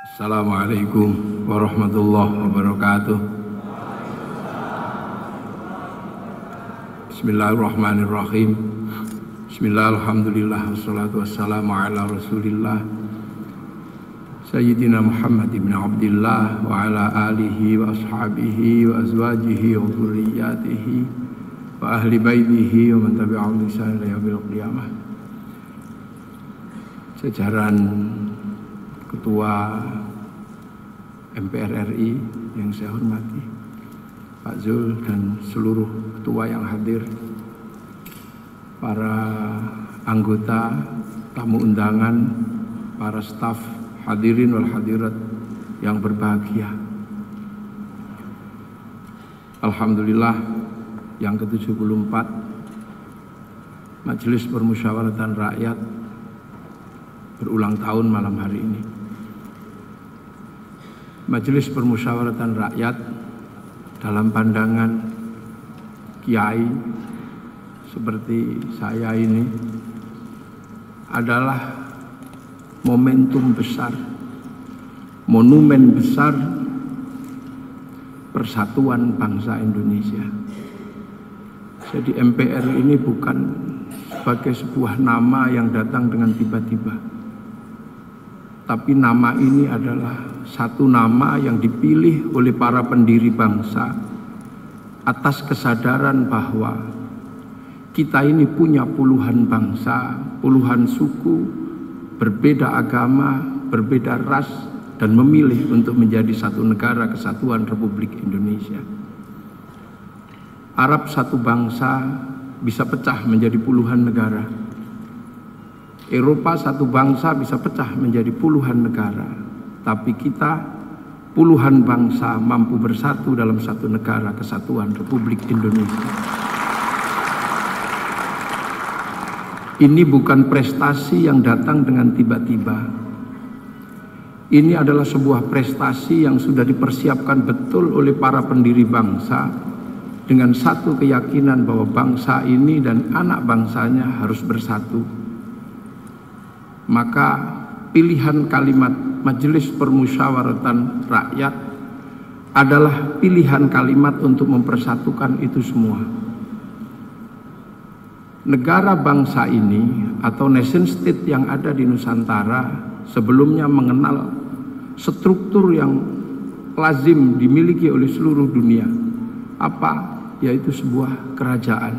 Assalamualaikum warahmatullahi wabarakatuh. Bismillahirrahmanirrahim. Bismillahirrahmanirrahim. Wassalatu wassalamu ala rasulillah Sayyidina Muhammad ibn Abdillah wa ala alihi wa ashabihi wa azwajihi wa dhurriyyatihi wa ahli baitihi wa man tabi'ahum bi ihsan ila yaumil qiyamah. Jajaran Ketua MPR RI yang saya hormati, Pak Zul dan seluruh ketua yang hadir, para anggota, tamu undangan, para staf, hadirin wal hadirat yang berbahagia. Alhamdulillah, yang ke-74 Majelis Permusyawaratan Rakyat berulang tahun malam hari ini. Majelis Permusyawaratan Rakyat dalam pandangan kiai seperti saya ini adalah momentum besar, monumen besar persatuan bangsa Indonesia. Jadi MPR ini bukan sebagai sebuah nama yang datang dengan tiba-tiba, tapi nama ini adalah satu nama yang dipilih oleh para pendiri bangsa atas kesadaran bahwa kita ini punya puluhan bangsa, puluhan suku, berbeda agama, berbeda ras, dan memilih untuk menjadi satu negara kesatuan Republik Indonesia. Arab satu bangsa bisa pecah menjadi puluhan negara. Eropa satu bangsa bisa pecah menjadi puluhan negara, tapi kita puluhan bangsa mampu bersatu dalam satu negara kesatuan Republik Indonesia. Ini bukan prestasi yang datang dengan tiba-tiba. Ini adalah sebuah prestasi yang sudah dipersiapkan betul oleh para pendiri bangsa dengan satu keyakinan bahwa bangsa ini dan anak bangsanya harus bersatu. Maka pilihan kalimat Majelis Permusyawaratan Rakyat adalah pilihan kalimat untuk mempersatukan itu semua. Negara bangsa ini atau nation state yang ada di Nusantara sebelumnya mengenal struktur yang lazim dimiliki oleh seluruh dunia. Apa? Yaitu sebuah kerajaan.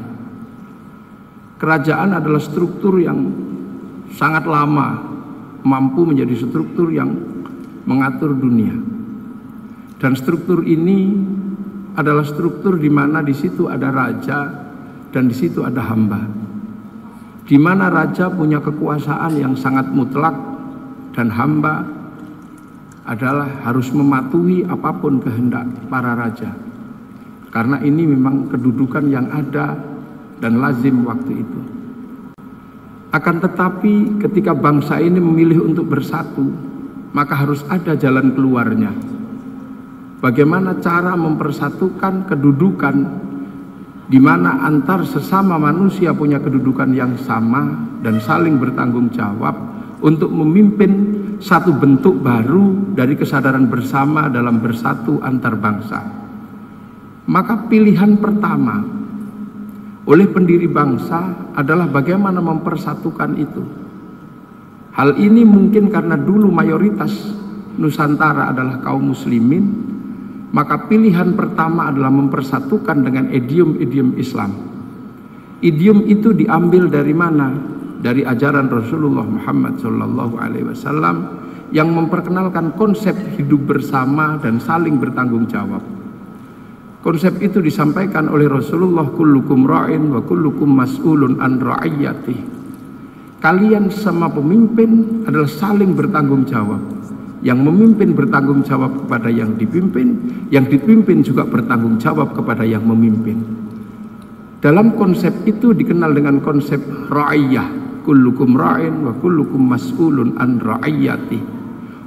Kerajaan adalah struktur yang sangat lama mampu menjadi struktur yang mengatur dunia. Dan struktur ini adalah struktur di mana di situ ada raja dan di situ ada hamba. Di mana raja punya kekuasaan yang sangat mutlak dan hamba adalah harus mematuhi apapun kehendak para raja. Karena ini memang kedudukan yang ada dan lazim waktu itu. Akan tetapi ketika bangsa ini memilih untuk bersatu, maka harus ada jalan keluarnya. Bagaimana cara mempersatukan kedudukan di mana antar sesama manusia punya kedudukan yang sama dan saling bertanggung jawab untuk memimpin satu bentuk baru dari kesadaran bersama dalam bersatu antar bangsa. Maka pilihan pertama oleh pendiri bangsa adalah bagaimana mempersatukan itu. Hal ini mungkin karena dulu mayoritas Nusantara adalah kaum muslimin, maka pilihan pertama adalah mempersatukan dengan idiom-idiom Islam. Idiom itu diambil dari mana? Dari ajaran Rasulullah Muhammad SAW yang memperkenalkan konsep hidup bersama dan saling bertanggung jawab. Konsep itu disampaikan oleh Rasulullah, kullukum ra'in wa kullukum mas'ulun an ra'iyyatih. Kalian sama pemimpin adalah saling bertanggung jawab. Yang memimpin bertanggung jawab kepada yang dipimpin juga bertanggung jawab kepada yang memimpin. Dalam konsep itu dikenal dengan konsep ra'iyyah, kullukum ra'in wa kullukum mas'ulun an ra'iyyatih.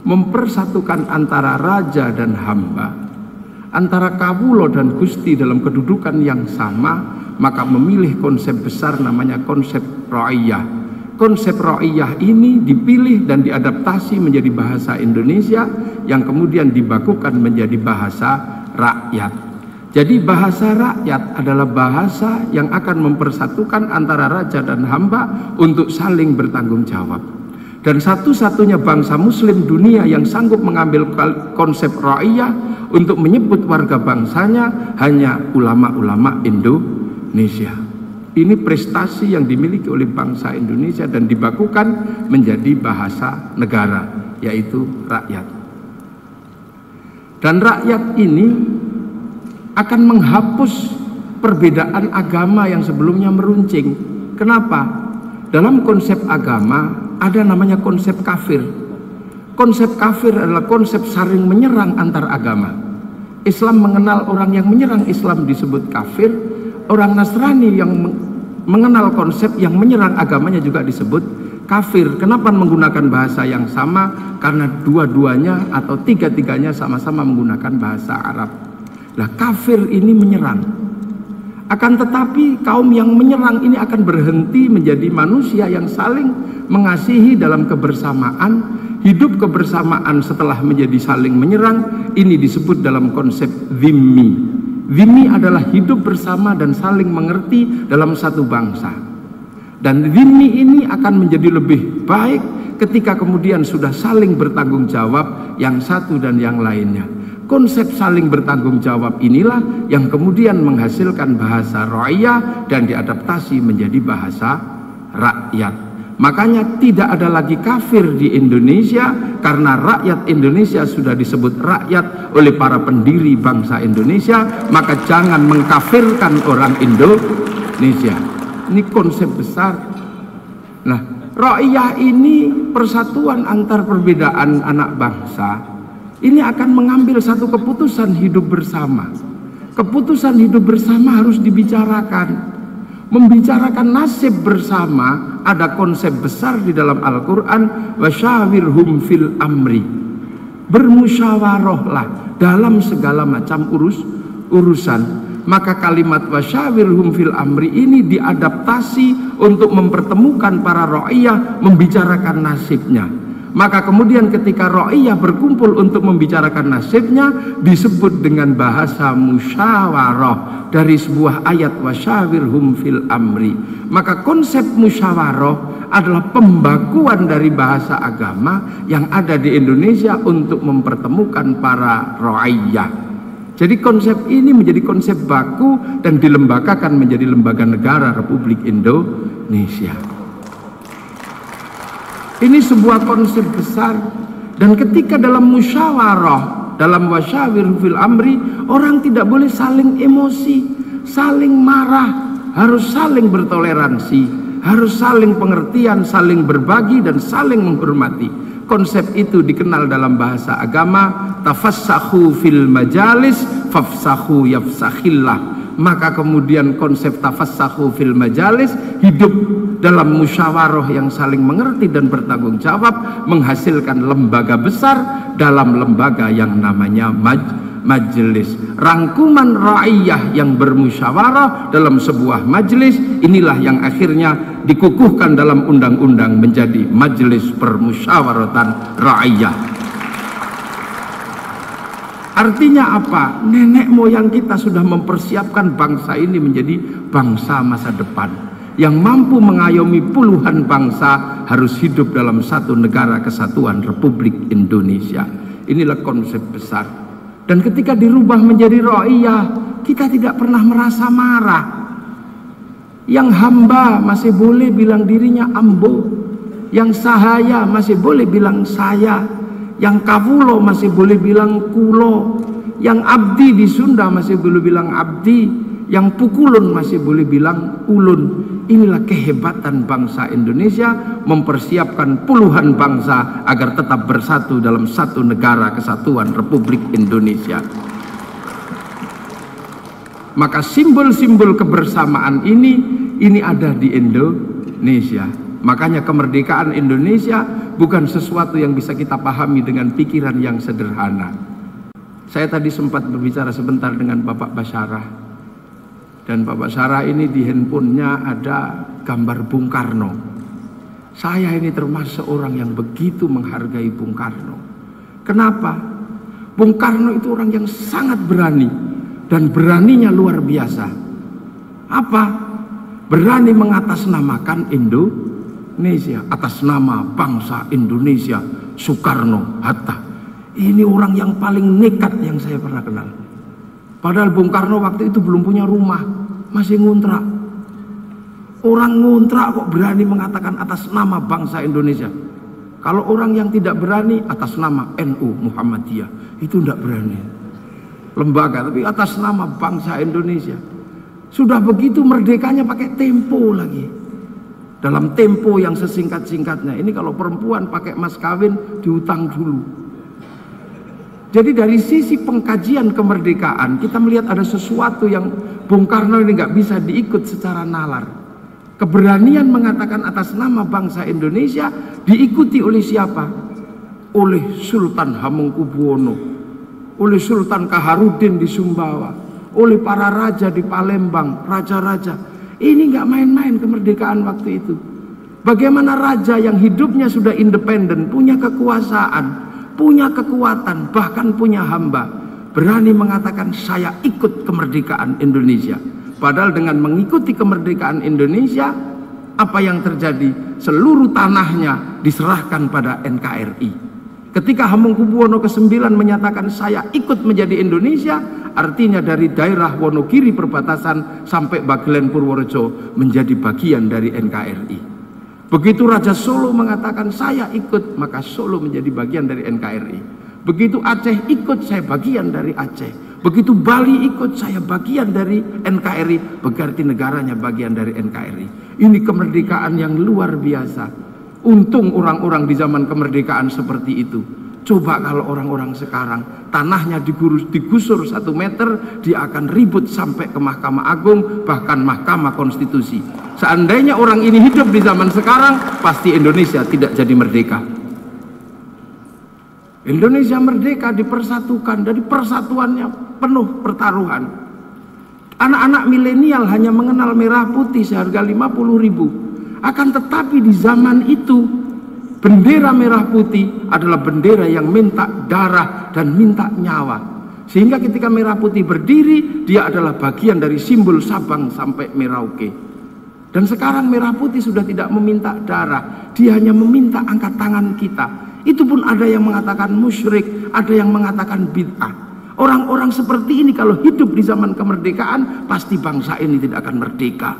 Mempersatukan antara raja dan hamba, antara kawulo dan gusti dalam kedudukan yang sama, maka memilih konsep besar namanya konsep ra'iyah. konsep ra'iyah ini dipilih dan diadaptasi menjadi bahasa Indonesia yang kemudian dibakukan menjadi bahasa rakyat. Jadi bahasa rakyat adalah bahasa yang akan mempersatukan antara raja dan hamba untuk saling bertanggung jawab. Dan satu-satunya bangsa muslim dunia yang sanggup mengambil konsep ra'iyah untuk menyebut warga bangsanya hanya ulama-ulama Indonesia. Ini prestasi yang dimiliki oleh bangsa Indonesia dan dibakukan menjadi bahasa negara, yaitu rakyat. Dan rakyat ini akan menghapus perbedaan agama yang sebelumnya meruncing. Kenapa? Dalam konsep agama ada namanya konsep kafir. Konsep kafir adalah konsep saling menyerang antar agama. Islam mengenal orang yang menyerang Islam disebut kafir. Orang Nasrani yang mengenal konsep yang menyerang agamanya juga disebut kafir. Kenapa menggunakan bahasa yang sama? Karena dua-duanya atau tiga-tiganya sama-sama menggunakan bahasa Arab. Nah, kafir ini menyerang. Akan tetapi kaum yang menyerang ini akan berhenti menjadi manusia yang saling mengasihi dalam kebersamaan. Hidup kebersamaan setelah menjadi saling menyerang ini disebut dalam konsep dhimmi. Dhimmi adalah hidup bersama dan saling mengerti dalam satu bangsa. Dan dhimmi ini akan menjadi lebih baik ketika kemudian sudah saling bertanggung jawab yang satu dan yang lainnya. Konsep saling bertanggung jawab inilah yang kemudian menghasilkan bahasa ra'iyah dan diadaptasi menjadi bahasa rakyat. Makanya tidak ada lagi kafir di Indonesia karena rakyat Indonesia sudah disebut rakyat oleh para pendiri bangsa Indonesia. Maka jangan mengkafirkan orang Indonesia. Ini konsep besar. Nah, ra'iyah ini persatuan antar perbedaan anak bangsa. Ini akan mengambil satu keputusan hidup bersama. Keputusan hidup bersama harus dibicarakan. Membicarakan nasib bersama ada konsep besar di dalam Al-Quran, wasyawirhum fil amri. Bermusyawarahlah dalam segala macam urusan. Maka kalimat wasyawirhum fil amri ini diadaptasi untuk mempertemukan para ra'iyah membicarakan nasibnya. Maka kemudian ketika ra'iyah berkumpul untuk membicarakan nasibnya disebut dengan bahasa musyawarah dari sebuah ayat wasyawirhum fil amri. Maka konsep musyawarah adalah pembakuan dari bahasa agama yang ada di Indonesia untuk mempertemukan para ra'iyah. Jadi konsep ini menjadi konsep baku dan dilembagakan menjadi lembaga negara Republik Indonesia. Ini sebuah konsep besar. Dan ketika dalam musyawarah, dalam wasyawir fil amri, orang tidak boleh saling emosi, saling marah, harus saling bertoleransi, harus saling pengertian, saling berbagi dan saling menghormati. Konsep itu dikenal dalam bahasa agama, tafassahu fil majalis fafsahu yafsahillah. Maka kemudian konsep tafassahu fil majalis, hidup dalam musyawarah yang saling mengerti dan bertanggung jawab, menghasilkan lembaga besar dalam lembaga yang namanya majelis. Rangkuman ra'iyah yang bermusyawarah dalam sebuah majelis, inilah yang akhirnya dikukuhkan dalam undang-undang menjadi Majelis Permusyawaratan Ra'iyah. Artinya apa? Nenek moyang kita sudah mempersiapkan bangsa ini menjadi bangsa masa depan yang mampu mengayomi puluhan bangsa, harus hidup dalam satu negara kesatuan Republik Indonesia. Inilah konsep besar. Dan ketika dirubah menjadi ra'iyah, kita tidak pernah merasa marah. Yang hamba masih boleh bilang dirinya ambo, yang sahaya masih boleh bilang saya, yang kawulo masih boleh bilang kulo, yang abdi di Sunda masih boleh bilang abdi, yang pukulun masih boleh bilang ulun. Inilah kehebatan bangsa Indonesia, mempersiapkan puluhan bangsa agar tetap bersatu dalam satu negara kesatuan Republik Indonesia. Maka simbol-simbol kebersamaan ini ada di Indonesia. Makanya kemerdekaan Indonesia bukan sesuatu yang bisa kita pahami dengan pikiran yang sederhana. Saya tadi sempat berbicara sebentar dengan Bapak Basyarah. Dan Bapak Basyarah ini di handphonenya ada gambar Bung Karno. Saya ini termasuk orang yang begitu menghargai Bung Karno. Kenapa? Bung Karno itu orang yang sangat berani, dan beraninya luar biasa. Apa? Berani mengatasnamakan Indonesia, atas nama bangsa Indonesia, Soekarno Hatta. Ini orang yang paling nekat yang saya pernah kenal. Padahal Bung Karno waktu itu belum punya rumah, masih ngontrak. Orang ngontrak kok berani mengatakan atas nama bangsa Indonesia. Kalau orang yang tidak berani atas nama NU Muhammadiyah, itu tidak berani. Lembaga, tapi atas nama bangsa Indonesia. Sudah begitu merdekanya pakai tempo lagi. Dalam tempo yang sesingkat-singkatnya. Ini kalau perempuan pakai mas kawin diutang dulu. Jadi dari sisi pengkajian kemerdekaan, kita melihat ada sesuatu yang Bung Karno ini nggak bisa diikut secara nalar. Keberanian mengatakan atas nama bangsa Indonesia diikuti oleh siapa? Oleh Sultan Hamengkubuwono, oleh Sultan Kaharudin di Sumbawa, oleh para raja di Palembang, raja-raja. Ini nggak main-main kemerdekaan waktu itu. Bagaimana raja yang hidupnya sudah independen, punya kekuasaan, punya kekuatan, bahkan punya hamba, berani mengatakan saya ikut kemerdekaan Indonesia. Padahal dengan mengikuti kemerdekaan Indonesia, apa yang terjadi? Seluruh tanahnya diserahkan pada NKRI. Ketika Hamengkubuwono ke-9 menyatakan saya ikut menjadi Indonesia, artinya dari daerah Wonogiri perbatasan sampai Bagelen Purworejo menjadi bagian dari NKRI. Begitu Raja Solo mengatakan saya ikut, maka Solo menjadi bagian dari NKRI. Begitu Aceh ikut, saya bagian dari Aceh. Begitu Bali ikut, saya bagian dari NKRI, berarti negaranya bagian dari NKRI. Ini kemerdekaan yang luar biasa. Untung orang-orang di zaman kemerdekaan seperti itu. Coba kalau orang-orang sekarang tanahnya digusur 1 meter, dia akan ribut sampai ke Mahkamah Agung, bahkan Mahkamah Konstitusi. Seandainya orang ini hidup di zaman sekarang, pasti Indonesia tidak jadi merdeka. Indonesia merdeka dipersatukan, dari persatuannya penuh pertaruhan. Anak-anak milenial hanya mengenal merah putih seharga 50.000. Akan tetapi di zaman itu bendera merah putih adalah bendera yang minta darah dan minta nyawa. Sehingga ketika merah putih berdiri, dia adalah bagian dari simbol Sabang sampai Merauke. Dan sekarang merah putih sudah tidak meminta darah, dia hanya meminta angkat tangan kita. Itu pun ada yang mengatakan musyrik, ada yang mengatakan bid'ah. Orang-orang seperti ini kalau hidup di zaman kemerdekaan, pasti bangsa ini tidak akan merdeka.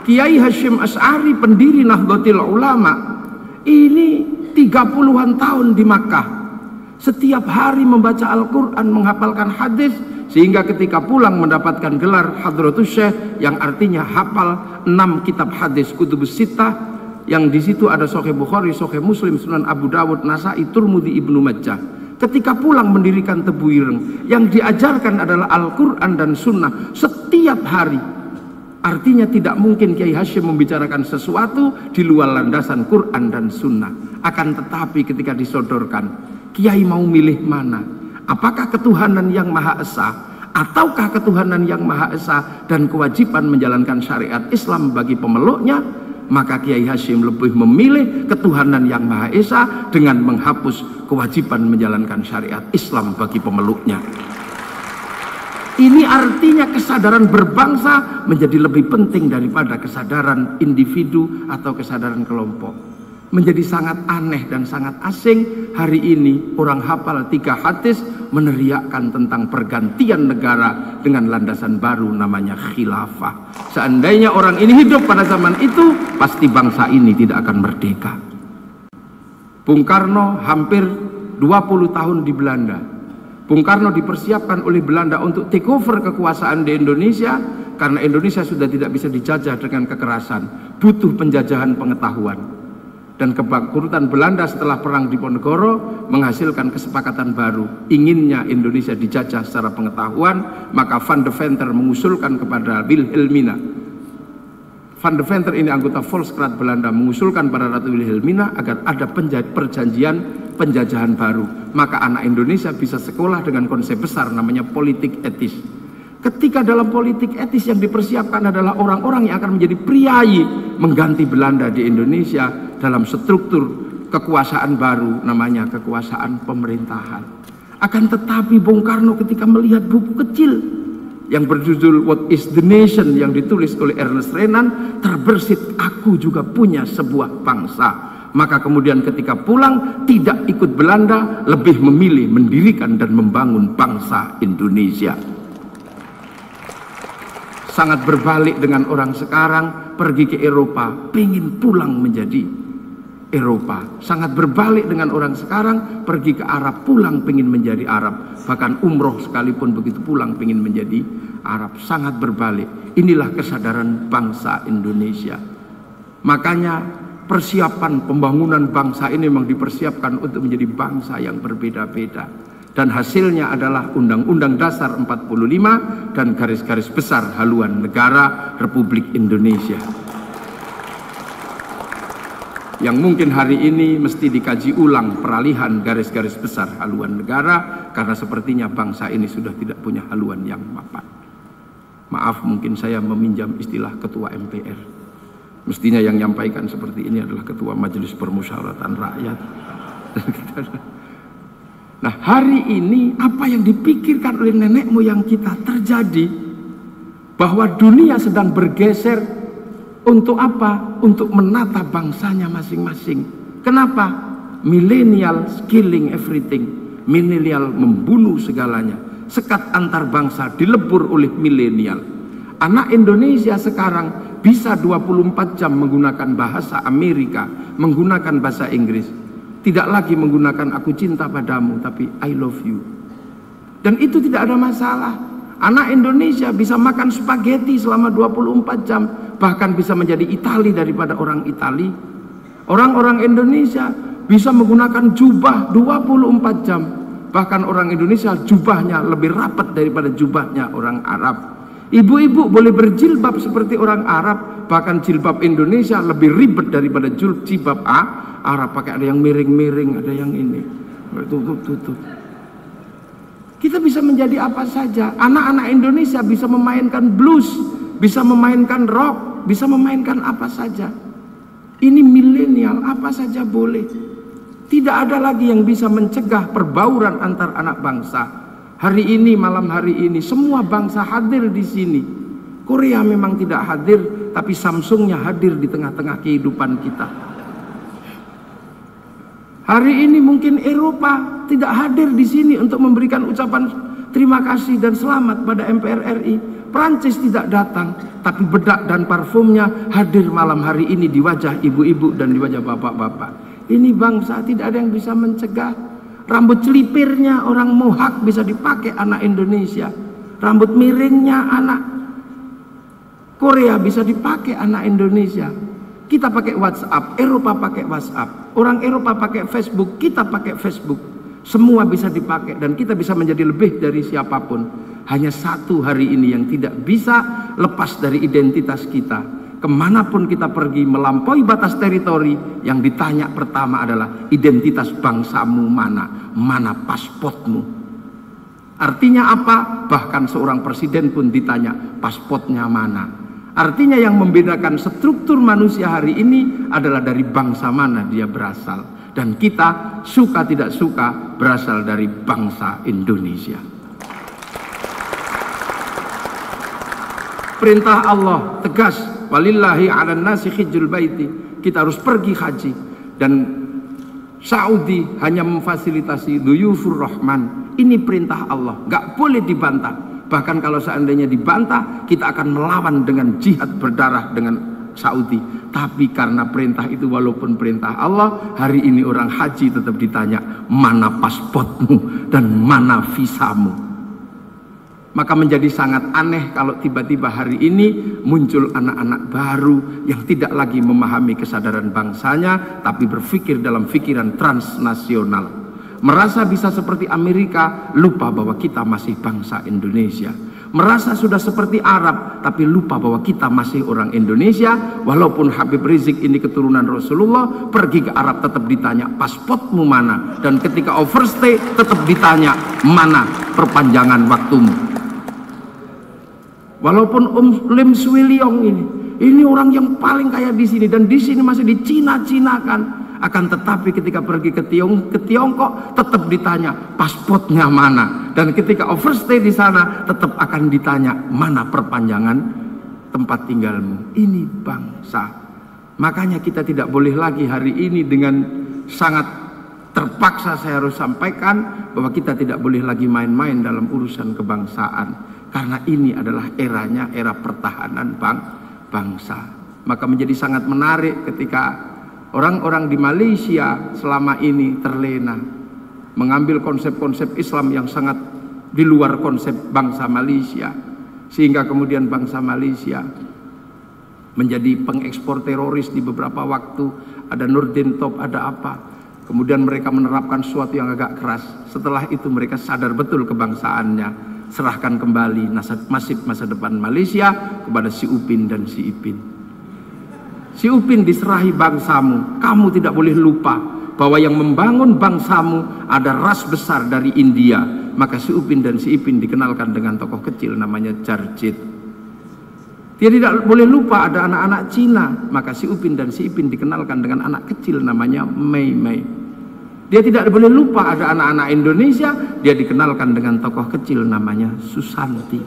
Kiai Hasyim Asy'ari, pendiri Nahdlatul Ulama, ini 30-an tahun di Makkah. Setiap hari membaca Al-Quran, menghafalkan hadis, sehingga ketika pulang mendapatkan gelar Hadratus Syekh, yang artinya hafal 6 kitab hadis Kutubus Sittah, yang di situ ada Sahih Bukhari, Sahih Muslim, Sunan Abu Dawud, Nasai, Turmudi, Ibnu Majah. Ketika pulang mendirikan Tebu Ireng, yang diajarkan adalah Al-Quran dan Sunnah setiap hari. Artinya tidak mungkin Kiai Hasyim membicarakan sesuatu di luar landasan Quran dan Sunnah. Akan tetapi ketika disodorkan, Kiai mau milih mana? Apakah ketuhanan yang Maha Esa, ataukah ketuhanan yang Maha Esa dan kewajiban menjalankan syariat Islam bagi pemeluknya? Maka Kiai Hasyim lebih memilih ketuhanan yang Maha Esa dengan menghapus kewajiban menjalankan syariat Islam bagi pemeluknya. Ini artinya kesadaran berbangsa menjadi lebih penting daripada kesadaran individu atau kesadaran kelompok. Menjadi sangat aneh dan sangat asing hari ini orang hafal 3 hadis meneriakkan tentang pergantian negara dengan landasan baru namanya khilafah. Seandainya orang ini hidup pada zaman itu, pasti bangsa ini tidak akan merdeka. Bung Karno hampir 20 tahun di Belanda. Bung Karno dipersiapkan oleh Belanda untuk take over kekuasaan di Indonesia, karena Indonesia sudah tidak bisa dijajah dengan kekerasan, butuh penjajahan pengetahuan. Dan kebangkrutan Belanda setelah perang Diponegoro menghasilkan kesepakatan baru. Inginnya Indonesia dijajah secara pengetahuan, maka Van de Venter mengusulkan kepada Wilhelmina. Van de Venter ini anggota Volksraad Belanda, mengusulkan pada Ratu Wilhelmina agar ada perjanjian penjajahan baru. Maka anak Indonesia bisa sekolah dengan konsep besar namanya politik etis. Ketika dalam politik etis yang dipersiapkan adalah orang-orang yang akan menjadi priayi mengganti Belanda di Indonesia dalam struktur kekuasaan baru, namanya kekuasaan pemerintahan. Akan tetapi Bung Karno ketika melihat buku kecil yang berjudul What is the Nation yang ditulis oleh Ernest Renan, terbersit, aku juga punya sebuah bangsa. Maka kemudian ketika pulang tidak ikut Belanda, lebih memilih mendirikan dan membangun bangsa Indonesia. Sangat berbalik dengan orang sekarang, pergi ke Eropa, pengen pulang menjadi Eropa. Sangat berbalik dengan orang sekarang, pergi ke Arab, pulang pengen menjadi Arab. Bahkan umroh sekalipun begitu pulang pengen menjadi Arab. Sangat berbalik. Inilah kesadaran bangsa Indonesia. Makanya persiapan pembangunan bangsa ini memang dipersiapkan untuk menjadi bangsa yang berbeda-beda. Dan hasilnya adalah Undang-Undang Dasar 45 dan garis-garis besar haluan negara Republik Indonesia. Yang mungkin hari ini mesti dikaji ulang peralihan garis-garis besar haluan negara, karena sepertinya bangsa ini sudah tidak punya haluan yang mapan. Maaf, mungkin saya meminjam istilah Ketua MPR. Mestinya yang menyampaikan seperti ini adalah Ketua Majelis Permusyawaratan Rakyat. Nah, hari ini apa yang dipikirkan oleh nenek moyang kita terjadi, bahwa dunia sedang bergeser untuk apa? Untuk menata bangsanya masing-masing. Kenapa? Millennial killing everything. Millennial membunuh segalanya. Sekat antar bangsa dilebur oleh millennial. Anak Indonesia sekarang bisa 24 jam menggunakan bahasa Amerika, menggunakan bahasa Inggris. Tidak lagi menggunakan aku cinta padamu, tapi I love you. Dan itu tidak ada masalah. Anak Indonesia bisa makan spaghetti selama 24 jam. Bahkan bisa menjadi Itali daripada orang Itali. Orang-orang Indonesia bisa menggunakan jubah 24 jam. Bahkan orang Indonesia jubahnya lebih rapat daripada jubahnya orang Arab. Ibu-ibu boleh berjilbab seperti orang Arab. Bahkan jilbab Indonesia lebih ribet daripada jilbab Arab. Pakai ada yang miring-miring, ada yang ini tutup. Kita bisa menjadi apa saja. Anak-anak Indonesia bisa memainkan blues, bisa memainkan rock, bisa memainkan apa saja. Ini milenial, apa saja boleh. Tidak ada lagi yang bisa mencegah perbauran antar anak bangsa. Hari ini, malam hari ini, semua bangsa hadir di sini. Korea memang tidak hadir, tapi Samsungnya hadir di tengah-tengah kehidupan kita. Hari ini mungkin Eropa tidak hadir di sini untuk memberikan ucapan terima kasih dan selamat pada MPR RI. Prancis tidak datang, tapi bedak dan parfumnya hadir malam hari ini di wajah ibu-ibu dan di wajah bapak-bapak. Ini bangsa tidak ada yang bisa mencegah. Rambut celipirnya orang Mohak bisa dipakai anak Indonesia. Rambut miringnya anak Korea bisa dipakai anak Indonesia. Kita pakai WhatsApp, Eropa pakai WhatsApp, orang Eropa pakai Facebook, kita pakai Facebook. Semua bisa dipakai dan kita bisa menjadi lebih dari siapapun. Hanya satu hari ini yang tidak bisa lepas dari identitas kita. Kemanapun kita pergi melampaui batas teritori, yang ditanya pertama adalah identitas bangsamu mana, mana pasportmu. Artinya apa? Bahkan seorang presiden pun ditanya pasportnya mana. Artinya yang membedakan struktur manusia hari ini adalah dari bangsa mana dia berasal. Dan kita suka tidak suka berasal dari bangsa Indonesia. Perintah Allah tegas, walillahi 'alan nasi hijjul baiti. Kita harus pergi haji. Dan Saudi hanya memfasilitasi duyufur rahman. Ini perintah Allah, gak boleh dibantah. Bahkan kalau seandainya dibantah, kita akan melawan dengan jihad berdarah dengan Saudi. Tapi karena perintah itu walaupun perintah Allah, hari ini orang haji tetap ditanya mana pasportmu dan mana visamu. Maka menjadi sangat aneh kalau tiba-tiba hari ini muncul anak-anak baru yang tidak lagi memahami kesadaran bangsanya, tapi berpikir dalam pikiran transnasional. Merasa bisa seperti Amerika, lupa bahwa kita masih bangsa Indonesia. Merasa sudah seperti Arab, tapi lupa bahwa kita masih orang Indonesia. Walaupun Habib Rizik ini keturunan Rasulullah, pergi ke Arab tetap ditanya pasportmu mana. Dan ketika overstay tetap ditanya mana perpanjangan waktumu. Walaupun Lim Swee Leong ini orang yang paling kaya di sini, dan di sini masih dicina-cinakan. Akan tetapi ketika pergi ke Tiongkok tetap ditanya pasportnya mana, dan ketika overstay di sana tetap akan ditanya mana perpanjangan tempat tinggalmu. Ini bangsa. Makanya kita tidak boleh lagi hari ini dengan sangat terpaksa saya harus sampaikan bahwa kita tidak boleh lagi main-main dalam urusan kebangsaan, karena ini adalah eranya, era pertahanan bangsa. Maka menjadi sangat menarik ketika orang-orang di Malaysia selama ini terlena mengambil konsep-konsep Islam yang sangat di luar konsep bangsa Malaysia, sehingga kemudian bangsa Malaysia menjadi pengekspor teroris di beberapa waktu. Ada Nurdin Top, ada apa. Kemudian mereka menerapkan sesuatu yang agak keras. Setelah itu mereka sadar betul kebangsaannya. Serahkan kembali nasib masa depan Malaysia kepada si Upin dan si Ipin. Si Upin diserahi bangsamu. Kamu tidak boleh lupa bahwa yang membangun bangsamu ada ras besar dari India. Maka si Upin dan si Ipin dikenalkan dengan tokoh kecil namanya Jarjit. Dia tidak boleh lupa ada anak-anak Cina. Maka si Upin dan si Ipin dikenalkan dengan anak kecil namanya Mei Mei. Dia tidak boleh lupa ada anak-anak Indonesia. Dia dikenalkan dengan tokoh kecil namanya Susanti.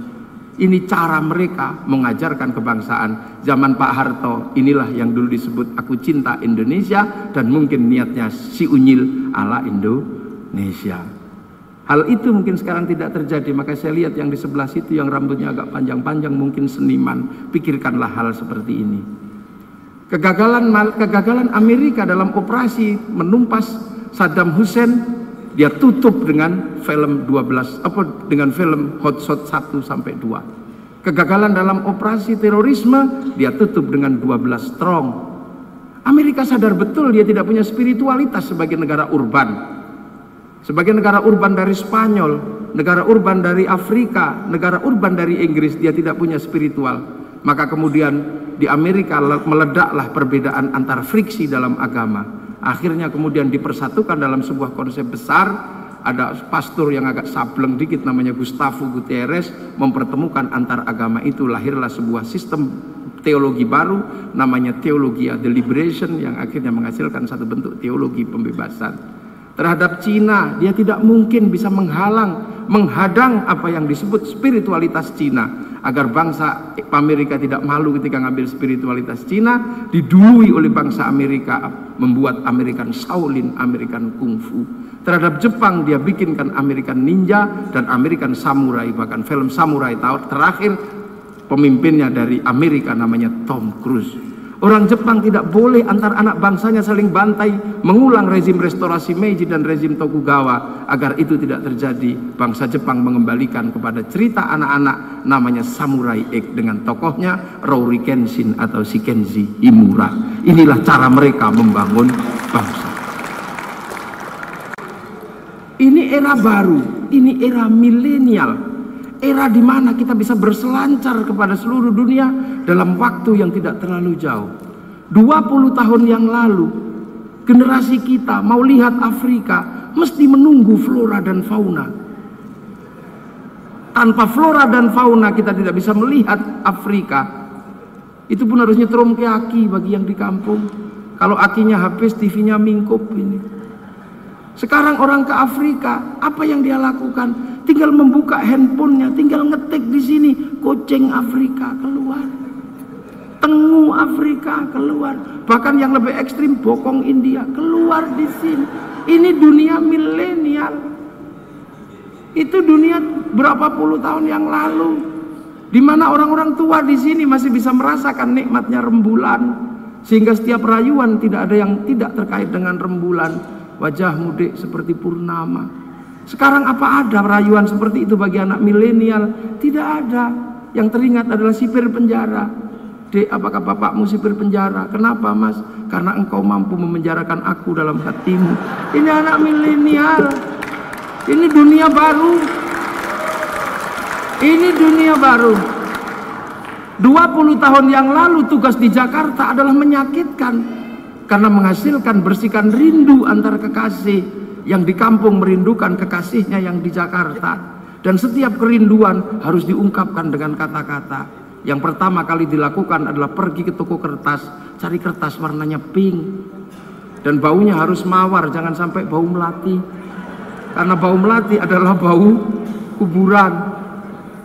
Ini cara mereka mengajarkan kebangsaan. Zaman Pak Harto, inilah yang dulu disebut aku cinta Indonesia, dan mungkin niatnya si Unyil ala Indonesia. Hal itu mungkin sekarang tidak terjadi. Maka saya lihat yang di sebelah situ yang rambutnya agak panjang-panjang, mungkin seniman. Pikirkanlah hal seperti ini. Kegagalan Amerika dalam operasi menumpas Saddam Hussein, dia tutup dengan film dengan film Hot Shot 1 sampai 2. Kegagalan dalam operasi terorisme, dia tutup dengan 12 Strong. Amerika sadar betul dia tidak punya spiritualitas sebagai negara urban. Sebagai negara urban dari Spanyol, negara urban dari Afrika, negara urban dari Inggris, dia tidak punya spiritual. Maka kemudian di Amerika meledaklah perbedaan antar friksi dalam agama. Akhirnya kemudian dipersatukan dalam sebuah konsep besar. Ada pastor yang agak sableng dikit namanya Gustavo Gutierrez mempertemukan antar agama itu. Lahirlah sebuah sistem teologi baru namanya Theologia the Liberation, yang akhirnya menghasilkan satu bentuk teologi pembebasan. Terhadap Cina, dia tidak mungkin bisa menghadang apa yang disebut spiritualitas Cina. Agar bangsa Amerika tidak malu ketika ngambil spiritualitas Cina, didului oleh bangsa Amerika, membuat American Shaolin, American Kung Fu. Terhadap Jepang, dia bikinkan American Ninja dan American Samurai. Bahkan film Samurai terakhir pemimpinnya dari Amerika namanya Tom Cruise. Orang Jepang tidak boleh antar anak bangsanya saling bantai, mengulang rezim restorasi Meiji dan rezim Tokugawa. Agar itu tidak terjadi, bangsa Jepang mengembalikan kepada cerita anak-anak namanya Samurai X dengan tokohnya Rory Kenshin atau Shikenji Himura. Inilah cara mereka membangun bangsa. Ini era baru, ini era milenial. Era di mana kita bisa berselancar kepada seluruh dunia dalam waktu yang tidak terlalu jauh. 20 tahun yang lalu, generasi kita mau lihat Afrika mesti menunggu flora dan fauna. Tanpa flora dan fauna kita tidak bisa melihat Afrika. Itu pun harus nyetrum ke aki bagi yang di kampung. Kalau akinya habis, TV-nya mingkup ini. Sekarang orang ke Afrika, apa yang dia lakukan? Tinggal membuka handphonenya, tinggal ngetik di sini, kucing Afrika keluar, tengu Afrika keluar, bahkan yang lebih ekstrim bokong India keluar di sini. Ini dunia milenial. Itu dunia berapa puluh tahun yang lalu, di mana orang-orang tua di sini masih bisa merasakan nikmatnya rembulan, sehingga setiap rayuan tidak ada yang tidak terkait dengan rembulan. Wajahmu dek seperti purnama. Sekarang apa ada rayuan seperti itu bagi anak milenial? Tidak ada. Yang teringat adalah sipir penjara. Dek, apakah bapakmu sipir penjara? Kenapa mas? Karena engkau mampu memenjarakan aku dalam hatimu. Ini anak milenial. Ini dunia baru. Ini dunia baru. 20 tahun yang lalu tugas di Jakarta adalah menyakitkan. Karena menghasilkan bersihkan rindu antar kekasih. Yang di kampung merindukan kekasihnya yang di Jakarta. Dan setiap kerinduan harus diungkapkan dengan kata-kata. Yang pertama kali dilakukan adalah pergi ke toko kertas, cari kertas warnanya pink. Dan baunya harus mawar, jangan sampai bau melati. Karena bau melati adalah bau kuburan.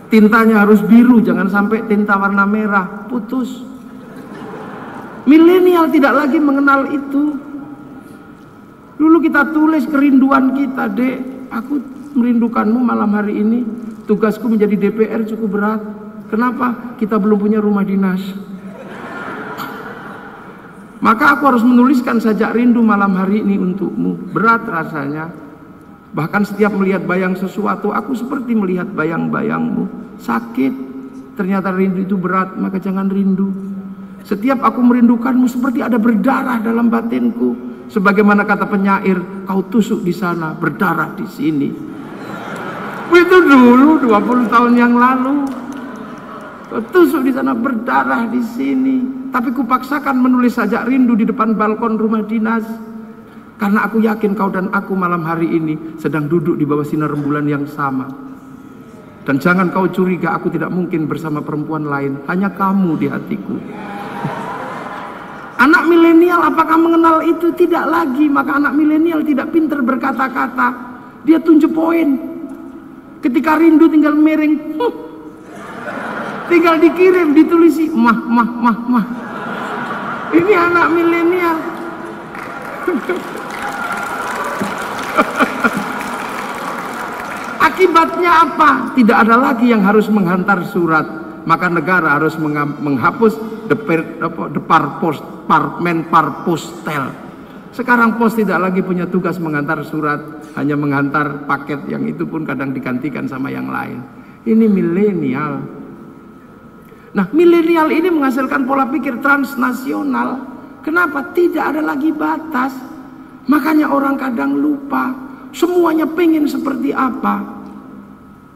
Tintanya harus biru, jangan sampai tinta warna merah, putus. Milenial tidak lagi mengenal itu. Dulu kita tulis kerinduan kita, Dek, aku merindukanmu malam hari ini. Tugasku menjadi DPR cukup berat. Kenapa? Kita belum punya rumah dinas. Maka aku harus menuliskan sajak rindu malam hari ini untukmu. Berat rasanya. Bahkan setiap melihat bayang sesuatu, aku seperti melihat bayang-bayangmu. Sakit. Ternyata rindu itu berat, maka jangan rindu. Setiap aku merindukanmu seperti ada berdarah dalam batinku. Sebagaimana kata penyair, kau tusuk di sana, berdarah di sini. Itu dulu 20 tahun yang lalu. Kau tusuk di sana, berdarah di sini. Tapi kupaksakan menulis sajak rindu di depan balkon rumah dinas. Karena aku yakin kau dan aku malam hari ini sedang duduk di bawah sinar rembulan yang sama. Dan jangan kau curiga, aku tidak mungkin bersama perempuan lain. Hanya kamu di hatiku. Anak milenial apakah mengenal itu? Tidak lagi. Maka anak milenial tidak pintar berkata-kata. Dia tunjuk poin. Ketika rindu tinggal miring, tinggal dikirim, ditulisi mah. Ini anak milenial. Akibatnya apa? Tidak ada lagi yang harus menghantar surat. Maka negara harus menghapus Departemen Parpostel. Sekarang pos tidak lagi punya tugas menghantar surat, hanya menghantar paket yang itu pun kadang digantikan sama yang lain. Ini milenial. Nah, milenial ini menghasilkan pola pikir transnasional. Kenapa? Tidak ada lagi batas. Makanya orang kadang lupa. Semuanya pengen seperti apa.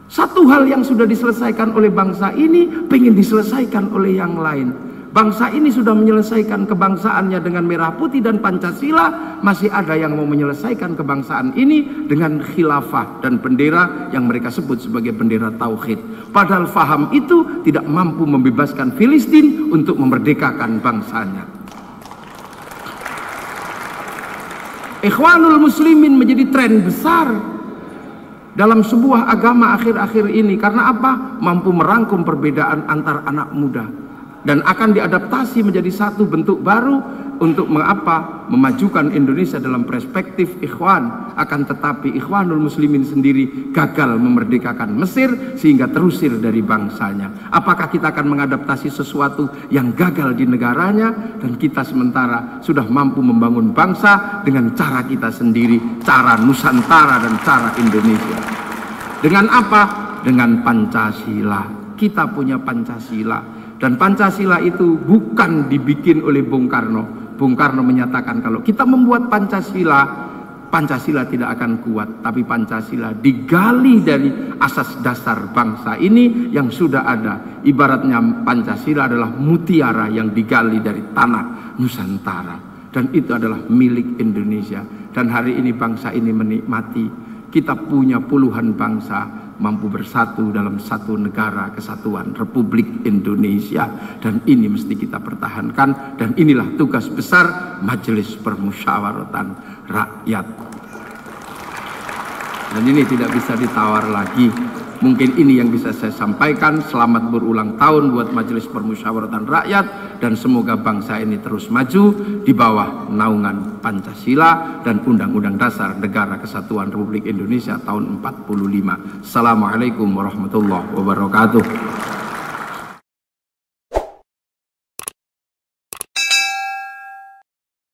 Satu hal yang sudah diselesaikan oleh bangsa ini, pengen diselesaikan oleh yang lain. Bangsa ini sudah menyelesaikan kebangsaannya dengan merah putih dan Pancasila. Masih ada yang mau menyelesaikan kebangsaan ini dengan khilafah dan bendera yang mereka sebut sebagai bendera tauhid. Padahal faham itu tidak mampu membebaskan Filistin untuk memerdekakan bangsanya. Ikhwanul Muslimin menjadi tren besar dalam sebuah agama akhir-akhir ini. Karena apa? Mampu merangkum perbedaan antar anak muda. Dan akan diadaptasi menjadi satu bentuk baru untuk memajukan Indonesia dalam perspektif ikhwan. Akan tetapi Ikhwanul Muslimin sendiri gagal memerdekakan Mesir sehingga terusir dari bangsanya. Apakah kita akan mengadaptasi sesuatu yang gagal di negaranya, dan kita sementara sudah mampu membangun bangsa dengan cara kita sendiri, cara Nusantara dan cara Indonesia. Dengan apa? Dengan Pancasila. Kita punya Pancasila. Dan Pancasila itu bukan dibikin oleh Bung Karno. Bung Karno menyatakan kalau kita membuat Pancasila, Pancasila tidak akan kuat. Tapi Pancasila digali dari asas dasar bangsa ini yang sudah ada. Ibaratnya Pancasila adalah mutiara yang digali dari tanah Nusantara. Dan itu adalah milik Indonesia. Dan hari ini bangsa ini menikmati. Kita punya puluhan bangsa mampu bersatu dalam satu negara kesatuan Republik Indonesia, dan ini mesti kita pertahankan. Dan inilah tugas besar Majelis Permusyawaratan Rakyat, dan ini tidak bisa ditawar lagi. Mungkin ini yang bisa saya sampaikan. Selamat berulang tahun buat Majelis Permusyawaratan Rakyat, dan semoga bangsa ini terus maju di bawah naungan Pancasila dan Undang-Undang Dasar Negara Kesatuan Republik Indonesia tahun 45. Assalamualaikum warahmatullahi wabarakatuh.